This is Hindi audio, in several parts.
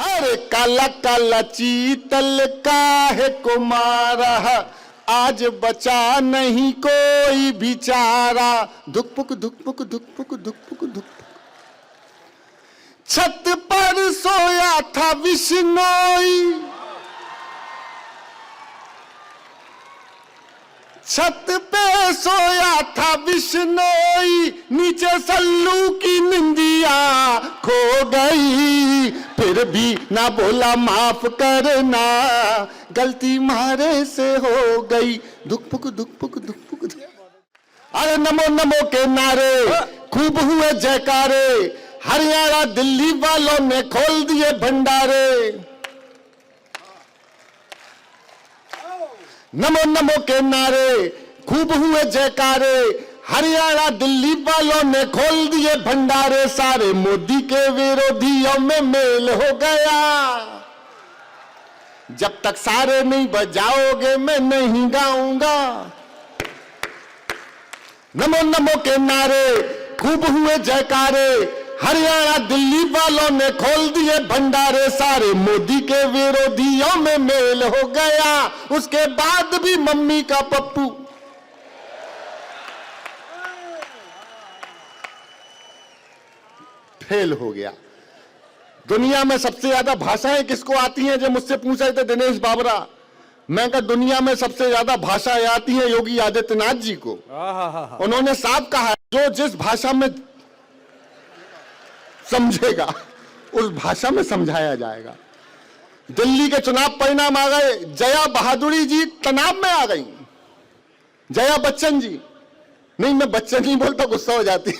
अरे काला काला चीतल काहे को मारा, आज बचा नहीं कोई बिचारा। धुकपुक धुकपुक धुकपुक धुकपुक धुकपुक। छत पर सोया था विश्नोई, छत पे सोया था विश्नोई, नीचे सल्लू की निंदिया खो गई। फिर भी ना बोला माफ करना, गलती मारे से हो गई। दुखपुक दुखपुक दुखपुक। अरे नमो नमो के नारे खूब हुए जयकारे, हरियाणा दिल्ली वालों ने खोल दिए भंडारे। नमो नमो के नारे खूब हुए जयकारे, हरियाणा दिल्ली वालों ने खोल दिए भंडारे। सारे मोदी के विरोधियों में मेल हो गया, जब तक सारे नहीं बजाओगे मैं नहीं गाऊंगा। नमो नमो के नारे खूब हुए जयकारे, हरियाणा दिल्ली वालों ने खोल दिए भंडारे। सारे मोदी के विरोधियों में मेल हो गया, उसके बाद भी मम्मी का पप्पू फेल हो गया। दुनिया में सबसे ज्यादा भाषाएं किसको आती हैं? जो मुझसे पूछ रहे थे दिनेश बाबरा, मैं कहा दुनिया में सबसे ज्यादा भाषाएं आती हैं योगी आदित्यनाथ जी को। उन्होंने साफ कहा जो जिस भाषा में समझेगा उस भाषा में समझाया जाएगा। दिल्ली के चुनाव परिणाम आ गए, जया बहादुरी जी तनाव में आ गई। जया बच्चन जी, नहीं मैं बच्चन नहीं बोलता, गुस्सा हो जाती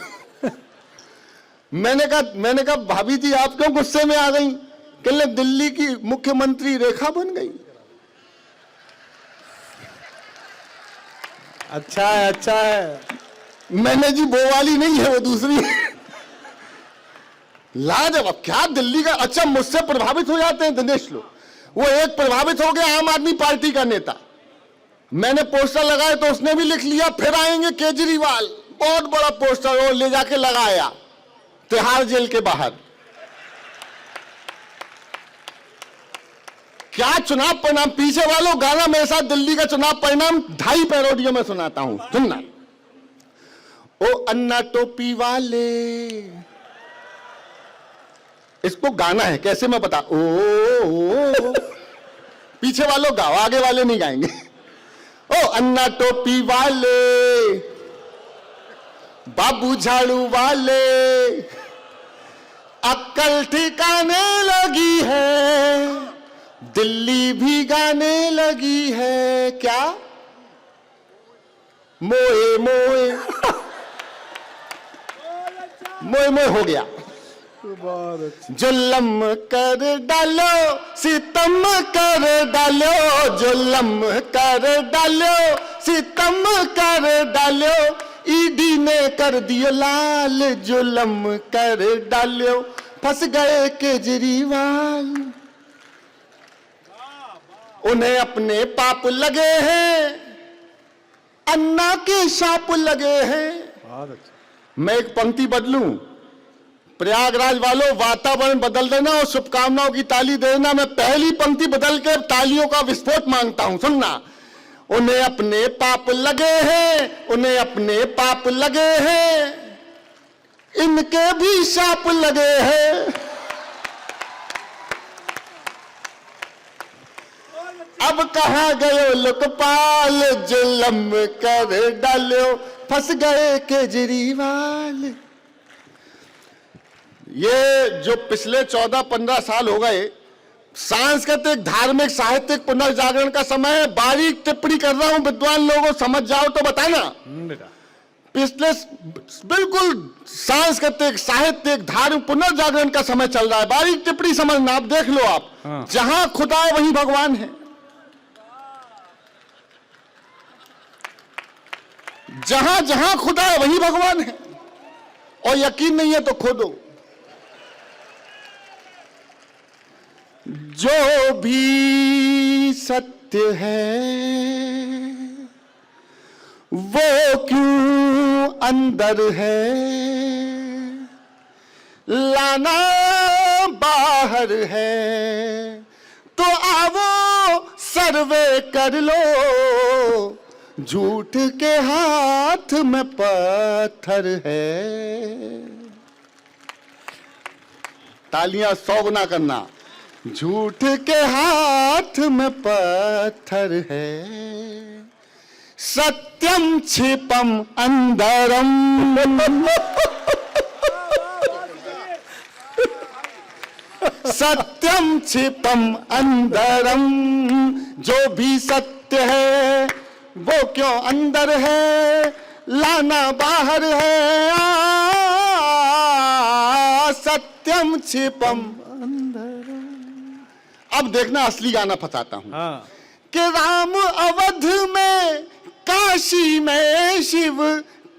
मैंने कहा भाभी जी आप क्यों गुस्से में आ गई? कहले दिल्ली की मुख्यमंत्री रेखा बन गई। अच्छा है अच्छा है। मैंने जी वो वाली नहीं है, वो दूसरी लाजवाब। क्या दिल्ली का? अच्छा मुझसे प्रभावित हो जाते हैं दिनेश लोग। वो एक प्रभावित हो गया आम आदमी पार्टी का नेता, मैंने पोस्टर लगाए तो उसने भी लिख लिया फिर आएंगे केजरीवाल। बहुत बड़ा पोस्टर और ले जाके लगाया तिहाड़ जेल के बाहर। क्या चुनाव परिणाम? पीछे वालों गाना मेरे साथ दिल्ली का चुनाव परिणाम 2.5 पैरोडियो में सुनाता हूं, सुनना। ओ अन्ना टोपी वाले, इसको गाना है, कैसे मैं बता। ओ पीछे वालों गाओ, आगे वाले नहीं गाएंगे। ओ अन्ना टोपी वाले, बाबू झाड़ू वाले, अक्कल ठिकाने लगी है, दिल्ली भी गाने लगी है। क्या? मोए मोए मोए मोए हो गया। जुल्म कर डालो, सितम कर डालो, जुल्म कर डालो, सितम कर डालो, ईडी ने कर दियो लाल, जुल्म कर डालो, फंस गए केजरीवाल। उन्हें अपने पाप लगे हैं, अन्ना के शाप लगे हैं। मैं एक पंक्ति बदलूं, प्रयागराज वालों वातावरण बदल देना और शुभकामनाओं की ताली देना। मैं पहली पंक्ति बदल के तालियों का विस्फोट मांगता हूं, सुनना। उन्हें अपने पाप लगे हैं, उन्हें अपने पाप लगे हैं, इनके भी शाप लगे हैं। अब कहां गए लोकपाल, जुल्म कर डालो, फंस गए केजरीवाल। ये जो पिछले 14-15 साल हो गए सांस्कृतिक धार्मिक साहित्यिक पुनर्जागरण का समय है। बारीक टिप्पणी कर रहा हूं, विद्वान लोगों समझ जाओ तो बताना। पिछले बिल्कुल सांस्कृतिक साहित्यिक धार्मिक पुनर्जागरण का समय चल रहा है। बारीक टिप्पणी समझना, आप देख लो आप। जहां खुदा है वहीं भगवान है, जहां जहां खुदा है वहीं भगवान है। और यकीन नहीं है तो खोदो। जो भी सत्य है वो क्यों अंदर है, लाना बाहर पत्थर है, तो आवो सर्वे कर लो, झूठ के हाथ में पत्थर है। तालियां 100 गुना करना। झूठ के हाथ में पत्थर है, सत्यम क्षिपम अंदरम, सत्यम क्षिपम अंदरम, जो भी सत्य है वो क्यों अंदर है, लाना बाहर है। सत्यम क्षिपम अंदरम। अब देखना असली गाना फंसाता हूं। हाँ। कि राम अवध में, काशी में शिव,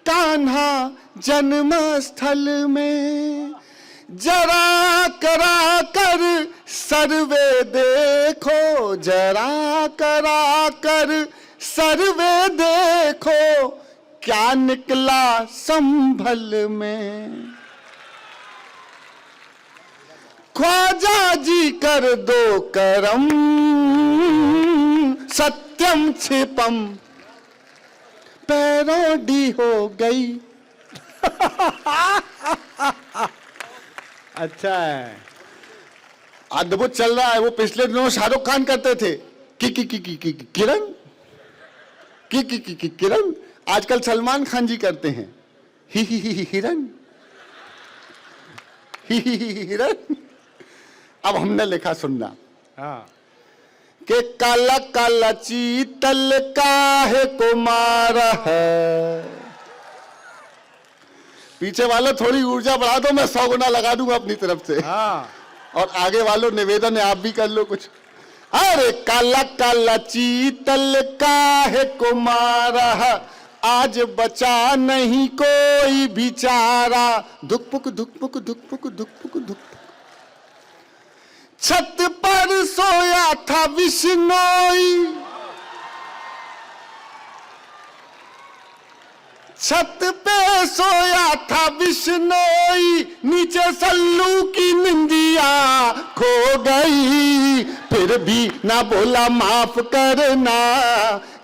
कान्हा जन्म स्थल में, जरा करा कर सर्वे देखो, जरा करा कर सर्वे देखो, क्या निकला संभल में। ख्वाजा जी कर दो करम, सत्यम क्षिपम, पैरोडी हो गई। अच्छा है, अद्भुत चल रहा है। वो पिछले दिनों शाहरुख खान करते थे कि किरण की किरण, आजकल सलमान खान जी करते हैं ही हिरन, ही हिरन। अब हमने लिखा, सुनना। हाँ। के काला काला चीतल काहे को मारा है। पीछे वालों थोड़ी ऊर्जा बढ़ा दो, मैं 100 गुना लगा दूंगा अपनी तरफ से। हाँ। और आगे वालों निवेदन है, आप भी कर लो कुछ। अरे काला काला चीतल काहे को मारा, आज बचा नहीं कोई बिचारा। दुख पुक दुख पुक दुख पुक दुख पुक दुख। छत पर सोया था विश्नोई, छत पे सोया था विश्नोई, नीचे सल्लू की निंदिया खो गई, फिर भी ना बोला माफ करना,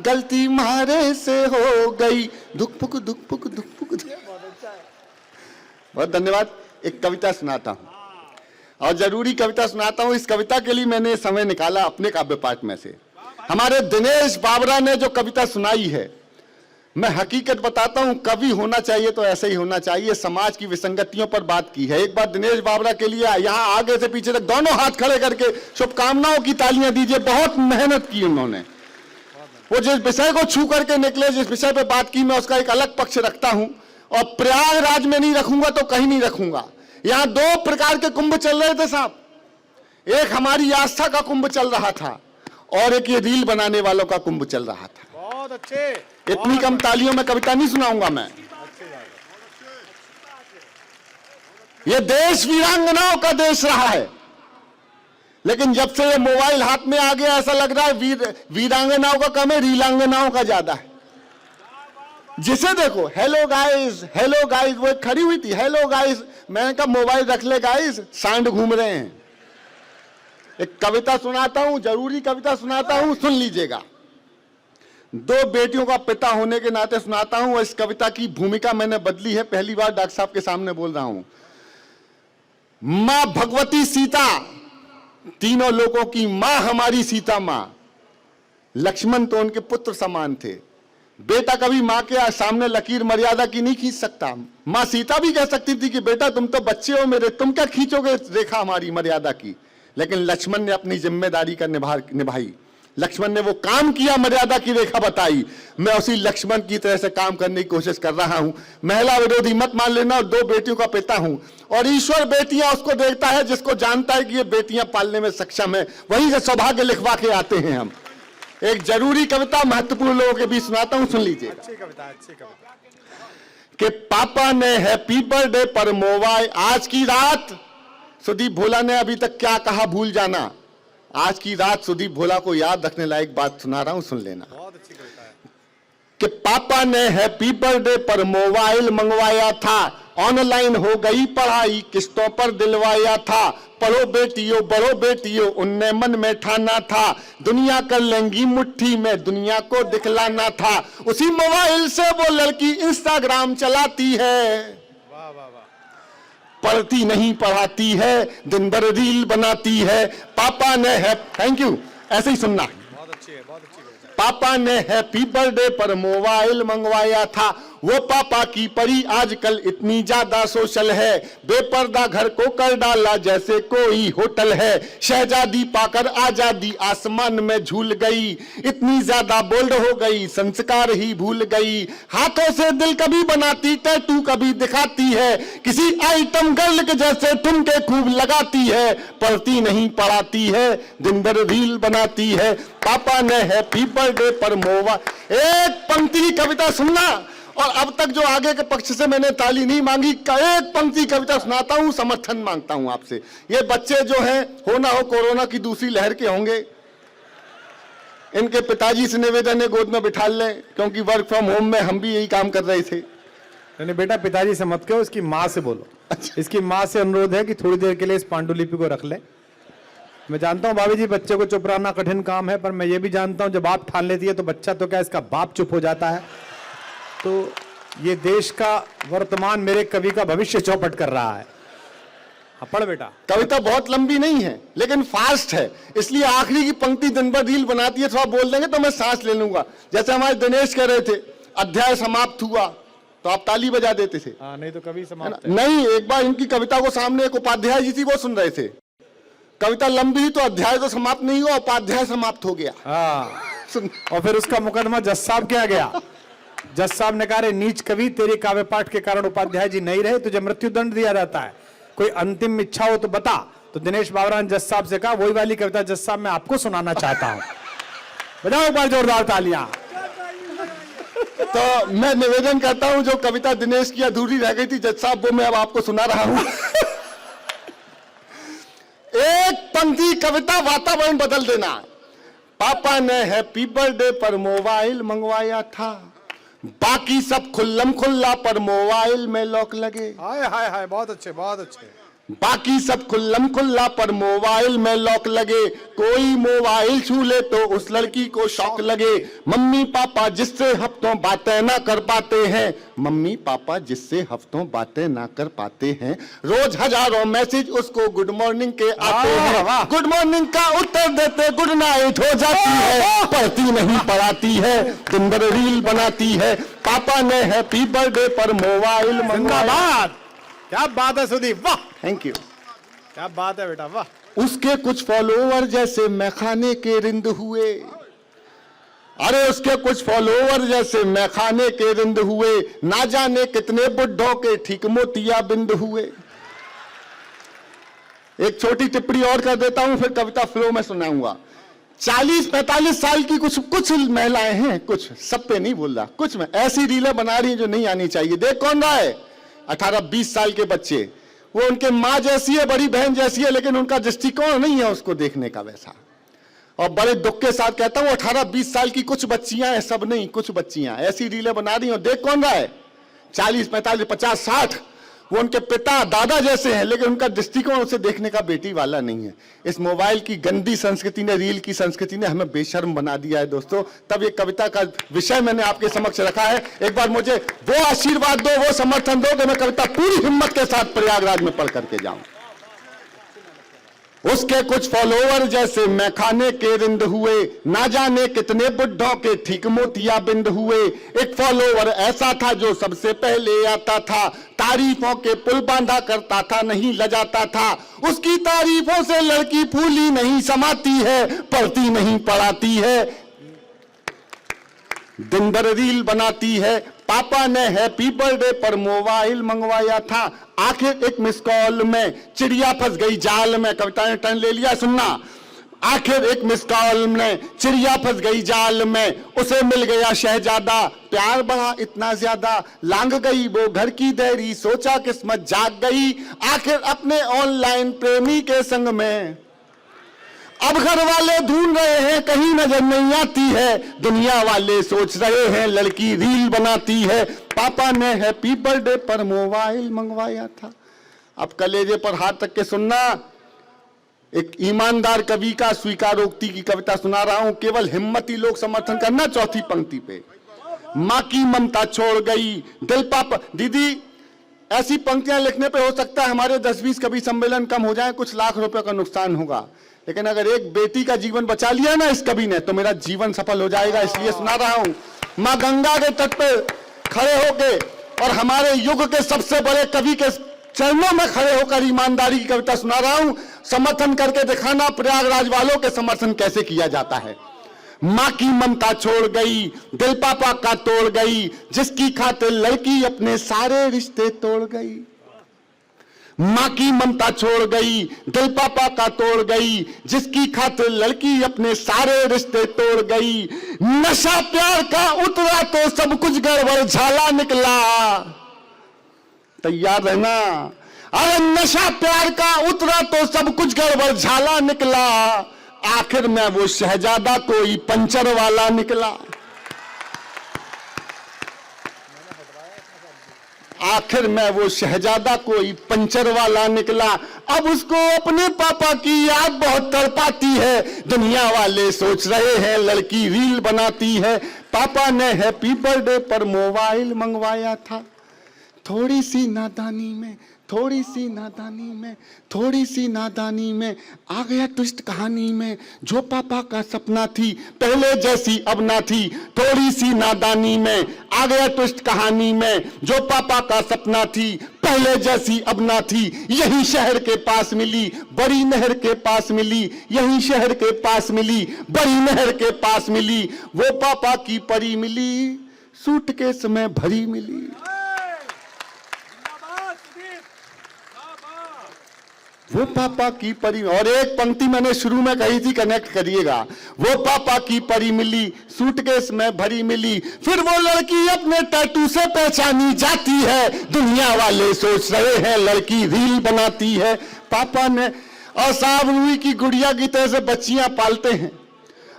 गलती मारे से हो गई। दुख पुक दुख पुक दुख पुक। बहुत धन्यवाद। एक कविता सुनाता हूं, और जरूरी कविता सुनाता हूं। इस कविता के लिए मैंने समय निकाला अपने काव्य पाठ में से। हमारे दिनेश बाबरा ने जो कविता सुनाई है, मैं हकीकत बताता हूं, कवि होना चाहिए तो ऐसे ही होना चाहिए। समाज की विसंगतियों पर बात की है। एक बार दिनेश बाबरा के लिए यहां आगे से पीछे तक दोनों हाथ खड़े करके शुभकामनाओं की तालियां दीजिए। बहुत मेहनत की उन्होंने। वो जिस विषय को छू करके निकले, जिस विषय पे बात की, मैं उसका एक अलग पक्ष रखता हूं, और प्रयागराज में नहीं रखूंगा तो कहीं नहीं रखूंगा। यहां 2 प्रकार के कुंभ चल रहे थे साहब। एक हमारी आस्था का कुंभ चल रहा था, और एक ये रील बनाने वालों का कुंभ चल रहा था। बहुत अच्छे। इतनी कम तालियों में कविता नहीं सुनाऊंगा मैं। ये देश वीरांगनाओं का देश रहा है, लेकिन जब से ये मोबाइल हाथ में आ गया, ऐसा लग रहा है वीरांगनाओं का कम है, रीलांगनाओं का ज्यादा है। जिसे देखो हेलो गाइस, वो खड़ी हुई थी, हेलो गाइस। मैंने कहा मोबाइल रख ले गाइस, सांड घूम रहे हैं। एक कविता सुनाता हूं, जरूरी कविता सुनाता हूं, सुन लीजिएगा। 2 बेटियों का पिता होने के नाते सुनाता हूं। इस कविता की भूमिका मैंने बदली है, पहली बार डॉक्टर साहब के सामने बोल रहा हूं। मां भगवती सीता, तीनों लोगों की मां हमारी सीता मां। लक्ष्मण तो उनके पुत्र समान थे। बेटा कभी मां के सामने लकीर मर्यादा की नहीं खींच सकता। मां सीता भी कह सकती थी कि बेटा तुम तो बच्चे हो मेरे, तुम क्या खींचोगे रेखा हमारी मर्यादा की। लेकिन लक्ष्मण ने अपनी जिम्मेदारी का निभाई। लक्ष्मण ने वो काम किया, मर्यादा की रेखा बताई। मैं उसी लक्ष्मण की तरह से काम करने की कोशिश कर रहा हूं। महिला विरोधी मत मान लेना, और 2 बेटियों का पिता हूं। और ईश्वर बेटियां उसको देखता है जिसको जानता है कि ये बेटियां पालने में सक्षम है। वहीं से सौभाग्य लिखवा के आते हैं हम। एक जरूरी कविता महत्वपूर्ण लोगों के बीच सुनाता हूं, सुन लीजिए। अच्छी कविता कि पापा ने हैप्पी बर्थडे पर मोबाइल, आज की रात सुदीप भोला ने अभी तक क्या कहा भूल जाना। आज की रात सुदीप भोला को याद रखने लायक बात सुना रहा हूं, सुन लेना। बहुत अच्छी कविता है। कि पापा ने हैप्पी बर्थडे पर मोबाइल मंगवाया था, ऑनलाइन हो गई पढ़ाई किस्तों पर दिलवाया था, पढ़ो बेटियों बढ़ो बेटियों उनने मन में ठाना था, दुनिया कर लेंगी मुट्ठी में दुनिया को दिखलाना था। उसी मोबाइल से वो लड़की इंस्टाग्राम चलाती है, वाह वाह वाह, पढ़ती नहीं पढ़ाती है, दिन भर रील बनाती है। पापा ने है, थैंक यू, ऐसे ही सुनना। बहुत अच्छी है, बहुत अच्छी है। पापा ने हैप्पी बर्थडे पर मोबाइल मंगवाया था, वो पापा की परी आजकल इतनी ज्यादा सोशल है, बेपर्दा घर को कर डाला जैसे कोई होटल है, शहजादी पाकर आजादी आसमान में झूल गई, इतनी ज्यादा बोल्ड हो गई संस्कार ही भूल गई, हाथों से दिल कभी बनाती टैटू कभी दिखाती है, किसी आइटम गर्ल के जैसे ठुमके खूब लगाती है, पढ़ती नहीं पढ़ाती है, दिन भर रील बनाती है। पापा ने हैप्पी बर्थडे पर मोबाइल, एक पंक्ति की कविता सुनना, और अब तक जो आगे के पक्ष से मैंने ताली नहीं मांगी, एक पंक्ति कविता सुनाता हूं, समर्थन मांगता हूं आपसे। ये बच्चे जो हैं, हो ना हो कोरोना की दूसरी लहर के होंगे, इनके पिताजी से निवेदन है गोद में बिठा लें, क्योंकि वर्क फ्रॉम होम में हम भी यही काम कर रहे थे। नहीं बेटा, पिताजी से मत कहो, इसकी माँ से बोलो। अच्छा। इसकी माँ से अनुरोध है कि थोड़ी देर के लिए इस पांडुलिपि को रख ले। मैं जानता हूँ भाभी जी बच्चे को चुप रहना कठिन काम है, पर मैं ये भी जानता हूँ जब आप ठान लेती है तो बच्चा तो क्या इसका बाप चुप हो जाता है। तो ये देश का वर्तमान मेरे कवि का भविष्य चौपट कर रहा है। पढ़ बेटा। कविता बहुत लंबी नहीं है लेकिन फास्ट है, इसलिए आखिरी की पंक्ति दिन भर रील बनाती है, थोड़ा बोल देंगे तो मैं सांस ले लूंगा। जैसे हमारे दिनेश कह रहे थे अध्याय समाप्त हुआ तो आप ताली बजा देते थे। नहीं तो कवि समाप्त है। नहीं, एक बार इनकी कविता को सामने एक उपाध्याय जी थी, वो सुन रहे थे। कविता लंबी ही तो अध्याय तो समाप्त नहीं हुआ, उपाध्याय समाप्त हो गया। और फिर उसका मुकदमा जज साहब क्या गया। जज साहब ने कहा, नीच कवि, तेरे काव्य पाठ के कारण उपाध्याय जी नहीं रहे, तुझे मृत्यु दंड दिया जाता है, कोई अंतिम इच्छा हो तो बता। तो दिनेश बाबरा ने जज साहब से कहा, वही वाली कविता जज साहब मैं आपको सुनाना चाहता हूं। बजाओ एक बार जोरदार तालियां। तो मैं निवेदन करता हूं, जो कविता दिनेश की अधूरी रह गई थी जज साहब, वो मैं अब आपको सुना रहा हूं। एक पंक्ति कविता वातावरण बदल देना। पापा ने हैप्पी बर्थडे पर मोबाइल मंगवाया था, बाकी सब खुल्लम खुल्ला पर मोबाइल में लॉक लगे। हाय हाय हाय, बहुत अच्छे बहुत अच्छे। बाकी सब खुल्लम खुल्ला पर मोबाइल में लॉक लगे, कोई मोबाइल छू ले तो उस लड़की को शौक लगे। मम्मी पापा जिससे हफ्तों बातें ना कर पाते हैं, मम्मी पापा जिससे हफ्तों बातें ना कर पाते हैं, रोज हजारों मैसेज उसको गुड मॉर्निंग के आते हैं, गुड मॉर्निंग का उत्तर देते गुड नाइट हो जाती है, पढ़ती नहीं पढ़ाती है, दिन भर रील बनाती है। पापा ने हैप्पी बर्थडे पर मोबाइल मंगवाया। क्या बात है सुदीप, वाह, थैंक यू। क्या बात है बेटा, वाह। उसके कुछ फॉलोवर जैसे मैखाने के रिंद हुए, अरे उसके कुछ फॉलोवर जैसे मैखाने के रिंद हुए, ना जाने कितने बुड्ढों के ठीक मोतिया बिंद हुए। एक छोटी टिप्पणी और कर देता हूं, फिर कविता फ्लो में सुनाऊंगा। 40-45 साल की कुछ महिलाएं हैं, कुछ सब पे नहीं बोल रहा, कुछ में ऐसी रीलें बना रही हैं जो नहीं आनी चाहिए। देख कौन रहा है? 18-20 साल के बच्चे, वो उनके माँ जैसी है, बड़ी बहन जैसी है, लेकिन उनका दृष्टिकोण नहीं है उसको देखने का वैसा। और बड़े दुख के साथ कहता हूँ 18-20 साल की कुछ बच्चियां हैं, सब नहीं, कुछ बच्चियां ऐसी रीलें बना रही हैं। देख कौन रहा है? 40-45-50-60, वो उनके पिता दादा जैसे हैं, लेकिन उनका दृष्टिकोण उसे देखने का बेटी वाला नहीं है। इस मोबाइल की गंदी संस्कृति ने, रील की संस्कृति ने हमें बेशर्म बना दिया है दोस्तों। तब ये कविता का विषय मैंने आपके समक्ष रखा है। एक बार मुझे वो आशीर्वाद दो, वो समर्थन दो कि मैं कविता पूरी हिम्मत के साथ प्रयागराज में पढ़ करके जाऊं। उसके कुछ फॉलोवर जैसे मैखाने के रिंद हुए, ना जाने कितने बुड्ढों के ठीक मोतिया बिंद हुए। एक फॉलोवर ऐसा था जो सबसे पहले आता था, तारीफों के पुल बांधा करता था, नहीं लजाता था। उसकी तारीफों से लड़की फूली नहीं समाती है, पढ़ती नहीं पढ़ाती है, दिन भर रील बनाती है। पापा ने हैप्पी बर्थडे पर मोबाइल मंगवाया था, आखिर एक मिस कॉल में चिड़िया फंस गई जाल में। कविता ने टर्न ले लिया, सुनना। आखिर एक मिस कॉल में चिड़िया फंस गई जाल में, उसे मिल गया शहजादा, प्यार बढ़ा इतना ज्यादा, लांग गई वो घर की देरी, सोचा किस्मत जाग गई, आखिर अपने ऑनलाइन प्रेमी के संग में, अब घर वाले ढूंढ रहे हैं, कहीं नजर नहीं आती है, दुनिया वाले सोच रहे हैं लड़की रील बनाती है। पापा ने हैप्पी बर्थडे पर मोबाइल मंगवाया था। अब कलेजे पर हाथ रख के सुनना, एक ईमानदार कवि का स्वीकारोक्ति की कविता सुना रहा हूं, केवल हिम्मती लोग समर्थन करना। चौथी पंक्ति पे, मां की ममता छोड़ गई दिल पापा। दीदी, ऐसी पंक्तियां लिखने पे हो सकता है हमारे 10-20 कवि सम्मेलन कम हो जाए, कुछ लाख रुपए का नुकसान होगा, लेकिन अगर एक बेटी का जीवन बचा लिया ना इस कवि ने, तो मेरा जीवन सफल हो जाएगा। इसलिए सुना रहा हूं, मां गंगा के तट पे खड़े होके और हमारे युग के सबसे बड़े कवि के चरणों में खड़े होकर ईमानदारी की कविता सुना रहा हूं। समर्थन करके दिखाना प्रयागराज वालों के समर्थन कैसे किया जाता है। मां की ममता छोड़ गई दिल पापा का तोड़ गई, जिसकी खातिर लड़की अपने सारे रिश्ते तोड़ गई। मां की ममता छोड़ गई दिल पापा का तोड़ गई, जिसकी खातिर लड़की अपने सारे रिश्ते तोड़ गई। नशा प्यार का उतरा तो सब कुछ गड़बड़ झाला निकला। तैयार रहना। अरे नशा प्यार का उतरा तो सब कुछ गड़बड़ झाला निकला, आखिर में वो शहजादा कोई पंचर वाला निकला। आखिर में वो शहजादा कोई पंचर वाला निकला। अब उसको अपने पापा की याद बहुत तड़पाती है, दुनिया वाले सोच रहे हैं लड़की रील बनाती है। पापा ने हैप्पी बर्थडे पर मोबाइल मंगवाया था। थोड़ी सी नादानी में, थोड़ी सी नादानी में, थोड़ी सी नादानी में आ गया ट्विस्ट कहानी में। जो पापा का सपना थी पहले जैसी अब ना थी, थोड़ी सी नादानी में आ गया ट्विस्ट कहानी में। जो पापा का सपना थी पहले जैसी अब ना थी, यही शहर के पास मिली बड़ी नहर के पास मिली, यही शहर के पास मिली बड़ी नहर के पास मिली। वो पापा की परी मिली, सूटकेस में भरी मिली। वो पापा की परी, और एक पंक्ति मैंने शुरू में कही थी, कनेक्ट करिएगा। वो पापा की परी मिली, सूटकेस में भरी मिली। फिर वो लड़की अपने टैटू से पहचानी जाती है, दुनिया वाले सोच रहे हैं लड़की रील बनाती है। पापा ने और साहब रूई की गुड़िया की तरह से बच्चियां पालते हैं,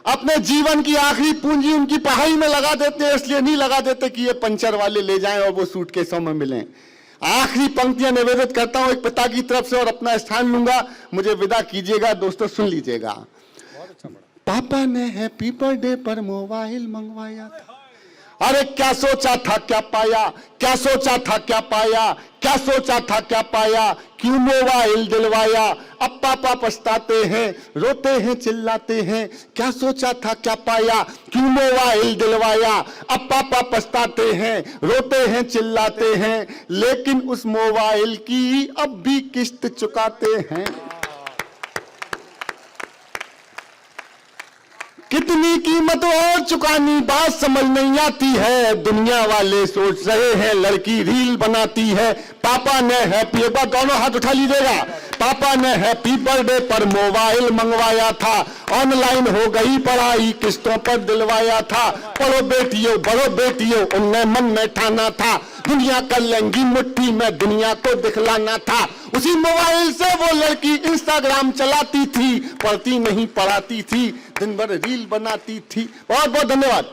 अपने जीवन की आखिरी पूंजी उनकी पढ़ाई में लगा देते हैं, इसलिए नहीं लगा देते कि ये पंचर वाले ले जाएं और वो सूटकेसों में मिलें। आखिरी पंक्तियां निवेदित करता हूं एक पिता की तरफ से और अपना स्थान लूंगा, मुझे विदा कीजिएगा। दोस्तों सुन लीजिएगा। पापा ने हैप्पी बर्थडे पर मोबाइल मंगवाया था। अरे क्या सोचा था क्या पाया, क्या सोचा था क्या पाया, क्या सोचा था क्या पाया, क्यों मोबाइल दिलवाया। अब पापा पछताते हैं, रोते हैं, चिल्लाते हैं। क्या सोचा था क्या पाया, क्यों मोबाइल दिलवाया। अब पापा पछताते हैं, रोते हैं, चिल्लाते हैं, लेकिन उस मोबाइल की अब भी किस्त चुकाते हैं। कितनी कीमत और चुकानी बात समझ नहीं आती है, दुनिया वाले सोच रहे हैं लड़की रील बनाती है। पापा ने हैप्पी, एक बार दोनों हाथ उठा लीजिएगा। पापा ने हैप्पी बर्थडे पर मोबाइल मंगवाया था, ऑनलाइन हो गई पढ़ाई किस्तों पर दिलवाया था। पढ़ो बेटियों बढ़ो बेटियों उनने मन में ठाना था, दुनिया कर लेंगी मुट्ठी में दुनिया को दिखलाना था। उसी मोबाइल से वो लड़की इंस्टाग्राम चलाती थी, पढ़ती नहीं पढ़ाती थी, दिन भर रील बनाती थी। बहुत बहुत धन्यवाद।